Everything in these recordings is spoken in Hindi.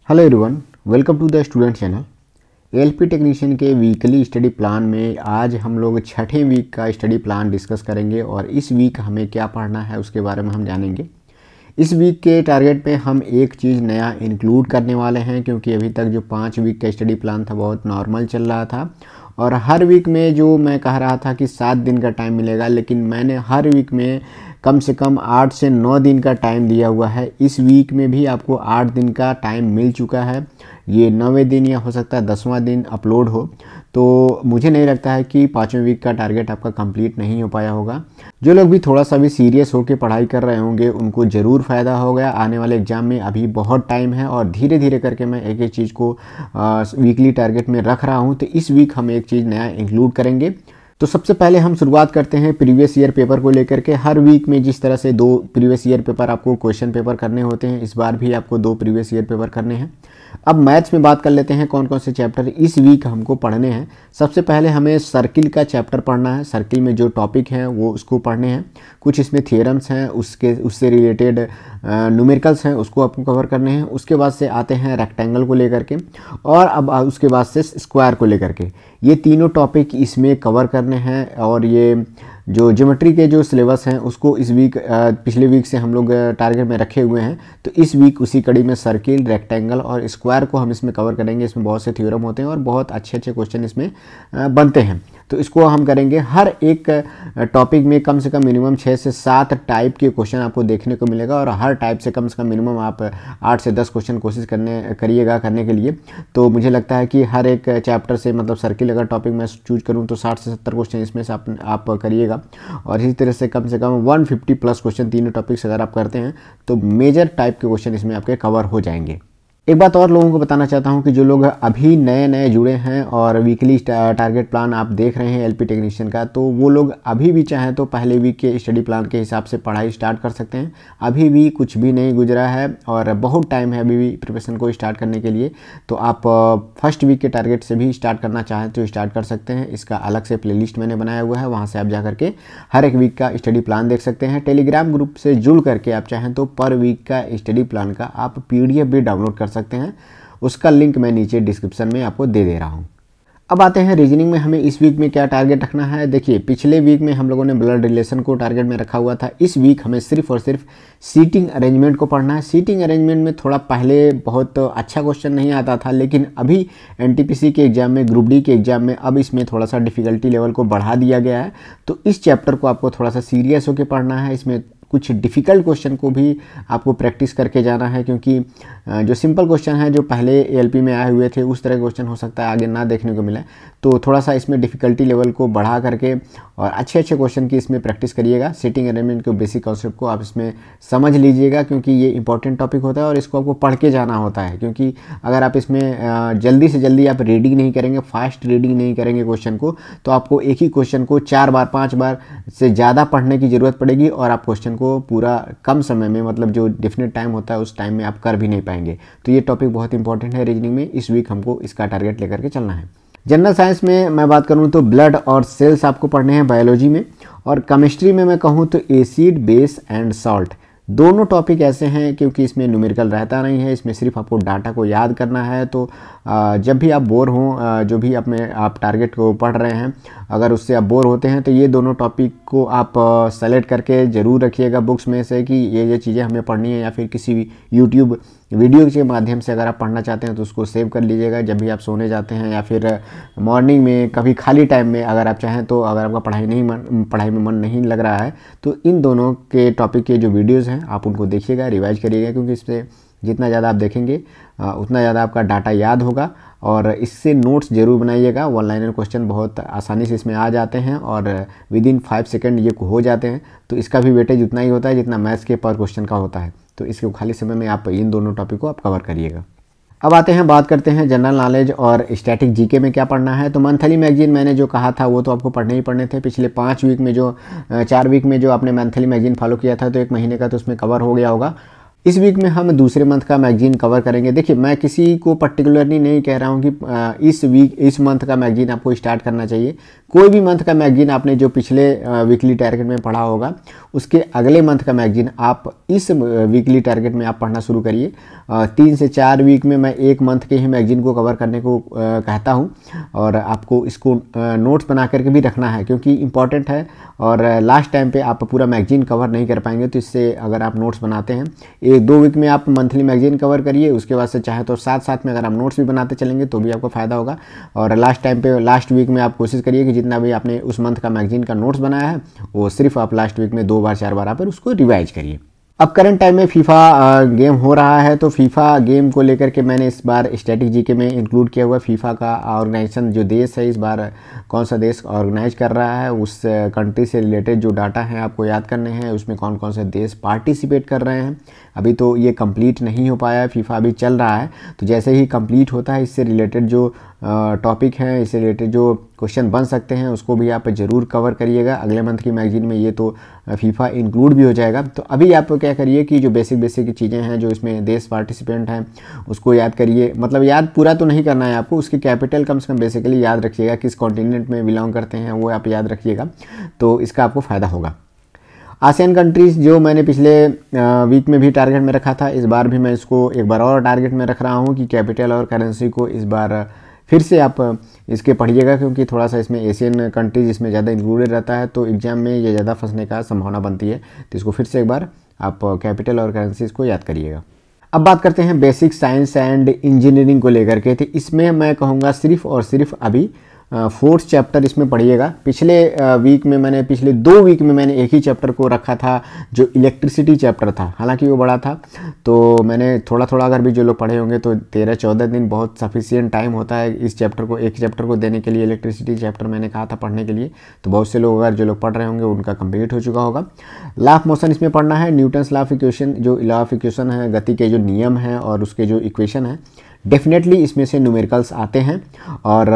Hello everyone, welcome to the student channel. ALP technician के वीकली स्टडी प्लान में आज हम लोग छठे वीक का स्टडी प्लान डिस्कस करेंगे और इस वीक हमें क्या पढ़ना है उसके बारे में हम जानेंगे। इस वीक के टारगेट में हम एक चीज़ नया इंक्लूड करने वाले हैं, क्योंकि अभी तक जो 5 वीक का स्टडी प्लान था बहुत नॉर्मल चल रहा था और हर वीक में जो मैं कह रहा था कि 7 दिन का टाइम मिलेगा, लेकिन मैंने हर वीक में कम से कम 8 से 9 दिन का टाइम दिया हुआ है। इस वीक में भी आपको 8 दिन का टाइम मिल चुका है। ये 9वें दिन या हो सकता है 10वां दिन अपलोड हो, तो मुझे नहीं लगता है कि 5वें वीक का टारगेट आपका कंप्लीट नहीं हो पाया होगा। जो लोग भी थोड़ा सा भी सीरियस होकर पढ़ाई कर रहे होंगे उनको ज़रूर फ़ायदा होगा। आने वाले एग्ज़ाम में अभी बहुत टाइम है और धीरे धीरे करके मैं एक एक चीज़ को वीकली टारगेट में रख रहा हूँ। तो इस वीक हम एक चीज़ नया इंक्लूड करेंगे। तो सबसे पहले हम शुरुआत करते हैं प्रीवियस ईयर पेपर को लेकर के। हर वीक में जिस तरह से 2 प्रीवियस ईयर पेपर आपको क्वेश्चन पेपर करने होते हैं, इस बार भी आपको 2 प्रीवियस ईयर पेपर करने हैं। अब मैथ्स में बात कर लेते हैं कौन कौन से चैप्टर इस वीक हमको पढ़ने हैं। सबसे पहले हमें सर्किल का चैप्टर पढ़ना है। सर्किल में जो टॉपिक हैं वो उसको पढ़ने हैं। कुछ इसमें थियरम्स हैं, उससे रिलेटेड न्यूमेरिकल्स हैं, उसको आपको कवर करने हैं। उसके बाद से आते हैं रेक्टेंगल को लेकर के और अब उसके बाद से स्क्वायर को लेकर के। ये तीनों टॉपिक इसमें कवर करने हैं और ये जो ज्योमेट्री के जो सिलेबस हैं उसको इस वीक पिछले वीक से हम लोग टारगेट में रखे हुए हैं। तो इस वीक उसी कड़ी में सर्किल, रेक्टेंगल और स्क्वायर को हम इसमें कवर करेंगे। इसमें बहुत से थ्योरम होते हैं और बहुत अच्छे अच्छे क्वेश्चन इसमें बनते हैं, तो इसको हम करेंगे। हर एक टॉपिक में कम से कम मिनिमम 6 से 7 टाइप के क्वेश्चन आपको देखने को मिलेगा और हर टाइप से कम मिनिमम आप 8 से 10 क्वेश्चन कोशिश करिएगा करने के लिए। तो मुझे लगता है कि हर एक चैप्टर से, मतलब सर्किल अगर टॉपिक मैं चूज करूँ तो 60 से 70 क्वेश्चन इसमें से आप करिएगा और इसी तरह से कम 150 प्लस क्वेश्चन तीनों टॉपिक्स अगर आप करते हैं तो मेजर टाइप के क्वेश्चन इसमें आपके कवर हो जाएंगे। एक बात और लोगों को बताना चाहता हूं कि जो लोग अभी नए नए जुड़े हैं और वीकली टारगेट प्लान आप देख रहे हैं एएलपी टेक्नीशियन का, तो वो लोग अभी भी चाहें तो पहले वीक के स्टडी प्लान के हिसाब से पढ़ाई स्टार्ट कर सकते हैं। अभी भी कुछ भी नहीं गुजरा है और बहुत टाइम है अभी भी प्रिपरेशन को स्टार्ट करने के लिए। तो आप फर्स्ट वीक के टारगेट से भी स्टार्ट करना चाहें तो स्टार्ट कर सकते हैं। इसका अलग से प्लेलिस्ट मैंने बनाया हुआ है, वहाँ से आप जा करके हर एक वीक का स्टडी प्लान देख सकते हैं। टेलीग्राम ग्रुप से जुड़ करके आप चाहें तो पर वीक का स्टडी प्लान का आप PDF भी डाउनलोड कर सकते हैं। उसका लिंक मैं नीचे डिस्क्रिप्शन में आपको दे दे रहा हूं। अब आते हैं रीजनिंग में हमें इस वीक में क्या टारगेट रखना है। देखिए, पिछले वीक में हम लोगों ने ब्लड रिलेशन को टारगेट में रखा हुआ था। इस वीक हमें सिर्फ और सिर्फ सीटिंग अरेंजमेंट को पढ़ना है। सीटिंग अरेंजमेंट में थोड़ा पहले बहुत अच्छा क्वेश्चन नहीं आता था, लेकिन अभी NTPC के एग्जाम में, ग्रुप डी के एग्जाम में अब इसमें थोड़ा सा डिफिकल्टी लेवल को बढ़ा दिया गया है। तो इस चैप्टर को आपको थोड़ा सा सीरियस होकर पढ़ना है। इसमें कुछ डिफ़िकल्ट क्वेश्चन को भी आपको प्रैक्टिस करके जाना है, क्योंकि जो सिंपल क्वेश्चन है जो पहले ALP में आए हुए थे उस तरह के क्वेश्चन हो सकता है आगे ना देखने को मिले। तो थोड़ा सा इसमें डिफ़िकल्टी लेवल को बढ़ा करके और अच्छे अच्छे क्वेश्चन की इसमें प्रैक्टिस करिएगा। सिटिंग अरेंजमेंट के बेसिक कॉन्सेप्ट को आप इसमें समझ लीजिएगा, क्योंकि ये इंपॉर्टेंट टॉपिक होता है और इसको आपको पढ़ के जाना होता है। क्योंकि अगर आप इसमें जल्दी से जल्दी आप रीडिंग नहीं करेंगे, फास्ट रीडिंग नहीं करेंगे क्वेश्चन को, तो आपको एक ही क्वेश्चन को 4 बार 5 बार से ज़्यादा पढ़ने की ज़रूरत पड़ेगी और आप क्वेश्चन को पूरा कम समय में, मतलब जो डेफिनेट टाइम होता है उस टाइम में आप कर भी नहीं पाएंगे। तो ये टॉपिक बहुत इंपॉर्टेंट है रीजनिंग में। इस वीक हमको इसका टारगेट लेकर के चलना है। जनरल साइंस में मैं बात करूं तो ब्लड और सेल्स आपको पढ़ने हैं बायोलॉजी में, और केमिस्ट्री में मैं कहूं तो एसिड, बेस एंड सॉल्ट। दोनों टॉपिक ऐसे हैं क्योंकि इसमें न्यूमेरिकल रहता नहीं है, इसमें सिर्फ आपको डाटा को याद करना है। तो जब भी आप बोर हों, जो भी आप टारगेट को पढ़ रहे हैं, अगर उससे आप बोर होते हैं तो ये दोनों टॉपिक को आप सेलेक्ट करके ज़रूर रखिएगा बुक्स में से कि ये चीज़ें हमें पढ़नी है, या फिर किसी भी यूट्यूब वीडियो के माध्यम से अगर आप पढ़ना चाहते हैं तो उसको सेव कर लीजिएगा जब भी आप सोने जाते हैं या फिर मॉर्निंग में कभी खाली टाइम में अगर आप चाहें तो। अगर आपका पढ़ाई में मन नहीं लग रहा है तो इन दोनों के टॉपिक के जो वीडियोज़ हैं आप उनको देखिएगा, रिवाइज करिएगा, क्योंकि इससे जितना ज़्यादा आप देखेंगे उतना ज़्यादा आपका डाटा याद होगा। और इससे नोट्स ज़रूर बनाइएगा। 1 लाइनर क्वेश्चन बहुत आसानी से इसमें आ जाते हैं और विदिन 5 सेकेंड ये हो जाते हैं। तो इसका भी वेटेज उतना ही होता है जितना मैथ्स के पर क्वेश्चन का होता है। तो इसके खाली समय में आप इन दोनों टॉपिक को आप कवर करिएगा। अब आते हैं, बात करते हैं जनरल नॉलेज और स्टैटिक जीके में क्या पढ़ना है। तो मंथली मैगजीन मैंने जो कहा था वो तो आपको पढ़ने ही पढ़ने थे। पिछले 5 वीक में जो 4 वीक में जो आपने मंथली मैगजीन फॉलो किया था तो 1 महीने का तो उसमें कवर हो गया होगा। इस वीक में हम दूसरे मंथ का मैगजीन कवर करेंगे। देखिए, मैं किसी को पर्टिकुलरली नहीं कह रहा हूँ कि इस मंथ का मैगजीन आपको स्टार्ट करना चाहिए। कोई भी मंथ का मैगजीन आपने जो पिछले वीकली टारगेट में पढ़ा होगा उसके अगले मंथ का मैगजीन आप इस वीकली टारगेट में आप पढ़ना शुरू करिए। 3 से 4 वीक में मैं एक मंथ के ही मैगजीन को कवर करने को कहता हूँ, और आपको इसको नोट्स बना करके भी रखना है क्योंकि इम्पॉर्टेंट है। और लास्ट टाइम पे आप पूरा मैगजीन कवर नहीं कर पाएंगे, तो इससे अगर आप नोट्स बनाते हैं 1-2 वीक में आप मंथली मैगजीन कवर करिए, उसके बाद से चाहे तो साथ साथ में अगर आप नोट्स भी बनाते चलेंगे तो भी आपको फ़ायदा होगा। और लास्ट वीक में आप कोशिश करिए कि जितना भी आपने उस मंथ का मैगजीन का नोट्स बनाया है वो सिर्फ आप लास्ट वीक में 2 बार 4 बार आप उसको रिवाइज करिए। अब करंट टाइम में फीफा गेम हो रहा है, तो फीफा गेम को लेकर के मैंने इस बार स्टैटिक जीके में इंक्लूड किया हुआ फीफा का ऑर्गेनाइजेशन जो देश है, इस बार कौन सा देश ऑर्गेनाइज कर रहा है, उस कंट्री से रिलेटेड जो डाटा है आपको याद करने हैं, उसमें कौन कौन से देश पार्टिसिपेट कर रहे हैं। अभी तो ये कंप्लीट नहीं हो पाया है, फीफा अभी चल रहा है, तो जैसे ही कंप्लीट होता है इससे रिलेटेड जो टॉपिक हैं, इससे रिलेटेड जो क्वेश्चन बन सकते हैं उसको भी आप ज़रूर कवर करिएगा। अगले मंथ की मैगजीन में ये तो फीफा इंक्लूड भी हो जाएगा। तो अभी आप क्या करिए कि जो बेसिक चीज़ें हैं जो इसमें देश पार्टिसिपेंट हैं उसको याद करिए, मतलब याद पूरा तो नहीं करना है आपको, उसकी कैपिटल कम से कम बेसिकली याद रखिएगा, किस कॉन्टिनेंट में बिलोंग करते हैं वो आप याद रखिएगा, तो इसका आपको फ़ायदा होगा। आसियान कंट्रीज़ जो मैंने पिछले वीक में भी टारगेट में रखा था, इस बार भी मैं इसको एक बार और टारगेट में रख रहा हूँ कि कैपिटल और करेंसी को इस बार फिर से आप इसके पढ़िएगा, क्योंकि थोड़ा सा इसमें एशियन कंट्रीज इसमें ज़्यादा इंक्लूडेड रहता है, तो एग्जाम में ये ज़्यादा फंसने का संभावना बनती है। तो इसको फिर से एक बार आप कैपिटल और करेंसीज को याद करिएगा। अब बात करते हैं बेसिक साइंस एंड इंजीनियरिंग को लेकर के। तो इसमें मैं कहूँगा सिर्फ और सिर्फ अभी 4th चैप्टर इसमें पढ़िएगा। पिछले 2 वीक में मैंने एक ही चैप्टर को रखा था जो इलेक्ट्रिसिटी चैप्टर था, हालांकि वो बड़ा था, तो मैंने थोड़ा अगर भी जो लोग पढ़े होंगे तो 13-14 दिन बहुत सफिशिएंट टाइम होता है इस चैप्टर को, एक चैप्टर को देने के लिए। इलेक्ट्रिसिटी चैप्टर मैंने कहा था पढ़ने के लिए, तो बहुत से लोग अगर जो लोग पढ़ रहे होंगे उनका कंप्लीट हो चुका होगा। लॉ ऑफ मोशन इसमें पढ़ना है, न्यूटन्स लॉ ऑफ इक्वेशन, जो लॉ ऑफ इक्वेशन है, गति के जो नियम हैं और उसके जो इक्वेशन है, डेफिनेटली इसमें से न्यूमेरिकल्स आते हैं। और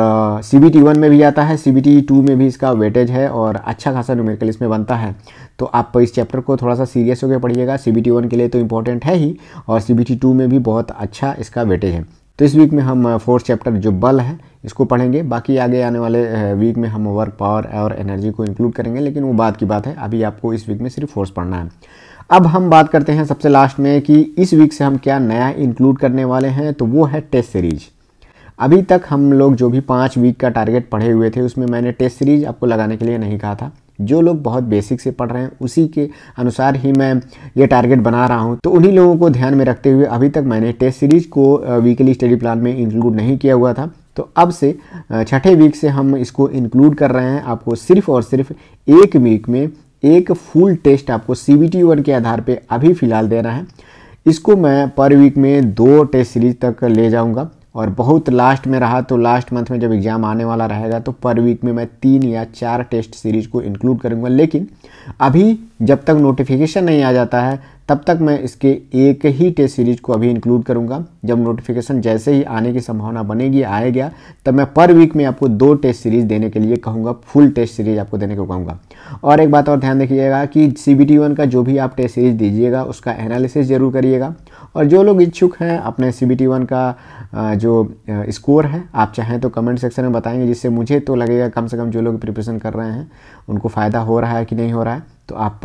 CBT 1 में भी आता है, CBT 2 में भी इसका वेटेज है और अच्छा खासा न्यूमेरिकल इसमें बनता है। तो आप इस चैप्टर को थोड़ा सा सीरियस होकर पढ़िएगा, CBT 1 के लिए तो इम्पोर्टेंट है ही, और CBT 2 में भी बहुत अच्छा इसका वेटेज है। तो इस वीक में हम 4th चैप्टर जो बल है इसको पढ़ेंगे, बाकी आगे आने वाले वीक में हम वर्क, पावर और एनर्जी को इंक्लूड करेंगे, लेकिन वो बाद की बात है। अभी आपको इस वीक में सिर्फ फोर्स पढ़ना है। अब हम बात करते हैं सबसे लास्ट में कि इस वीक से हम क्या नया इंक्लूड करने वाले हैं, तो वो है टेस्ट सीरीज। अभी तक हम लोग जो भी 5 वीक का टारगेट पढ़े हुए थे उसमें मैंने टेस्ट सीरीज आपको लगाने के लिए नहीं कहा था। जो लोग बहुत बेसिक से पढ़ रहे हैं उसी के अनुसार ही मैं ये टारगेट बना रहा हूं, तो उन्हीं लोगों को ध्यान में रखते हुए अभी तक मैंने टेस्ट सीरीज को वीकली स्टडी प्लान में इंक्लूड नहीं किया हुआ था। तो अब से 6ठे वीक से हम इसको इंक्लूड कर रहे हैं। आपको सिर्फ और सिर्फ एक वीक में एक फुल टेस्ट आपको CBT 1 के आधार पे अभी फ़िलहाल देना है। इसको मैं पर वीक में 2 टेस्ट सीरीज तक ले जाऊंगा, और बहुत लास्ट में रहा तो लास्ट मंथ में जब एग्ज़ाम आने वाला रहेगा तो पर वीक में मैं 3 या 4 टेस्ट सीरीज को इंक्लूड करूंगा। लेकिन अभी जब तक नोटिफिकेशन नहीं आ जाता है तब तक मैं इसके एक ही टेस्ट सीरीज को अभी इंक्लूड करूंगा। जब नोटिफिकेशन जैसे ही आने की संभावना बनेगी, आएगा, तब मैं पर वीक में आपको 2 टेस्ट सीरीज देने के लिए कहूँगा, फुल टेस्ट सीरीज आपको देने को कहूँगा। और एक बात और ध्यान रखिएगा कि CBT 1 का जो भी आप टेस्ट सीरीज दीजिएगा उसका एनालिसिस जरूर करिएगा। और जो लोग इच्छुक हैं अपने CBT 1 का जो स्कोर है, आप चाहें तो कमेंट सेक्शन में बताएंगे, जिससे मुझे तो लगेगा कम से कम जो लोग प्रिपरेशन कर रहे हैं उनको फ़ायदा हो रहा है कि नहीं हो रहा है। तो आप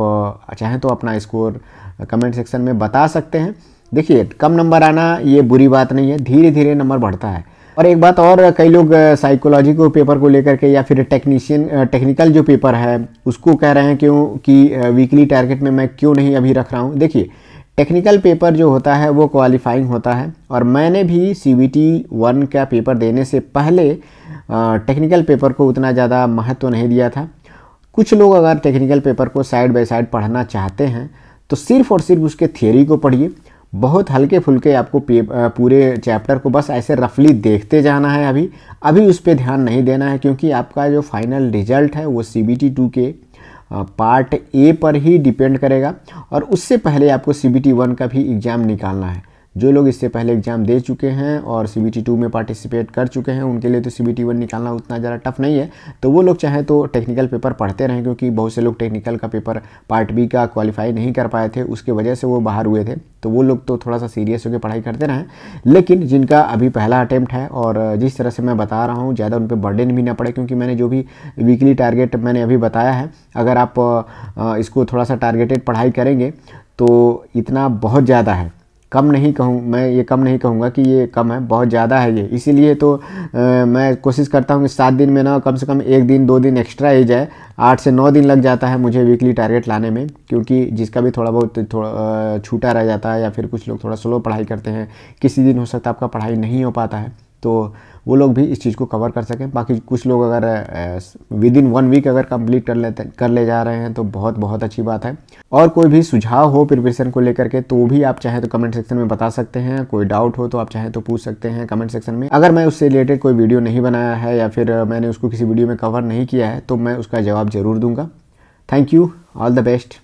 चाहें तो अपना स्कोर कमेंट सेक्शन में बता सकते हैं। देखिए, कम नंबर आना ये बुरी बात नहीं है, धीरे धीरे नंबर बढ़ता है। और एक बात और, कई लोग साइकोलॉजी को पेपर को लेकर के या फिर टेक्निकल जो पेपर है उसको कह रहे हैं क्यों कि वीकली टारगेट में मैं क्यों नहीं अभी रख रहा हूँ। देखिए, टेक्निकल पेपर जो होता है वो क्वालिफाइंग होता है, और मैंने भी CBT 1 का पेपर देने से पहले टेक्निकल पेपर को उतना ज़्यादा महत्व नहीं दिया था। कुछ लोग अगर टेक्निकल पेपर को साइड बाय साइड पढ़ना चाहते हैं तो सिर्फ और सिर्फ उसके थियरी को पढ़िए। बहुत हल्के फुल्के आपको पूरे चैप्टर को बस ऐसे रफली देखते जाना है। अभी उस पर ध्यान नहीं देना है, क्योंकि आपका जो फाइनल रिजल्ट है वो CBT 2 के पार्ट A पर ही डिपेंड करेगा, और उससे पहले आपको CBT 1 का भी एग्ज़ाम निकालना है। जो लोग इससे पहले एग्ज़ाम दे चुके हैं और CBT 2 में पार्टिसिपेट कर चुके हैं उनके लिए तो CBT 1 निकालना उतना ज़्यादा टफ नहीं है। तो वो लोग चाहें तो टेक्निकल पेपर पढ़ते रहें, क्योंकि बहुत से लोग टेक्निकल का पेपर पार्ट बी का क्वालिफाई नहीं कर पाए थे, उसके वजह से वो बाहर हुए थे। तो वो लोग तो थोड़ा सा सीरियस होकर पढ़ाई करते रहें। लेकिन जिनका अभी पहला अटेम्प्ट है और जिस तरह से मैं बता रहा हूँ ज़्यादा उन पर बर्डन भी ना पड़े, क्योंकि मैंने जो भी वीकली टारगेट मैंने अभी बताया है, अगर आप इसको थोड़ा सा टारगेटेड पढ़ाई करेंगे तो इतना बहुत ज़्यादा है। कम नहीं कहूँ मैं, ये कम नहीं कहूँगा कि ये कम है, बहुत ज़्यादा है ये। इसीलिए तो मैं कोशिश करता हूँ कि 7 दिन में ना कम से कम 1 दिन 2 दिन एक्स्ट्रा ही जाए। 8 से 9 दिन लग जाता है मुझे वीकली टारगेट लाने में, क्योंकि जिसका भी थोड़ा बहुत छूटा रह जाता है या फिर कुछ लोग थोड़ा स्लो पढ़ाई करते हैं, किसी दिन हो सकता है आपका पढ़ाई नहीं हो पाता है, तो वो लोग भी इस चीज़ को कवर कर सकें। बाकी कुछ लोग अगर विदिन 1 वीक अगर कंप्लीट कर ले जा रहे हैं तो बहुत बहुत अच्छी बात है। और कोई भी सुझाव हो प्रिपरेशन को लेकर के तो भी आप चाहें तो कमेंट सेक्शन में बता सकते हैं। कोई डाउट हो तो आप चाहें तो पूछ सकते हैं कमेंट सेक्शन में। अगर मैं उससे रिलेटेड कोई वीडियो नहीं बनाया है या फिर मैंने उसको किसी वीडियो में कवर नहीं किया है तो मैं उसका जवाब ज़रूर दूंगा। Thank you, all the best.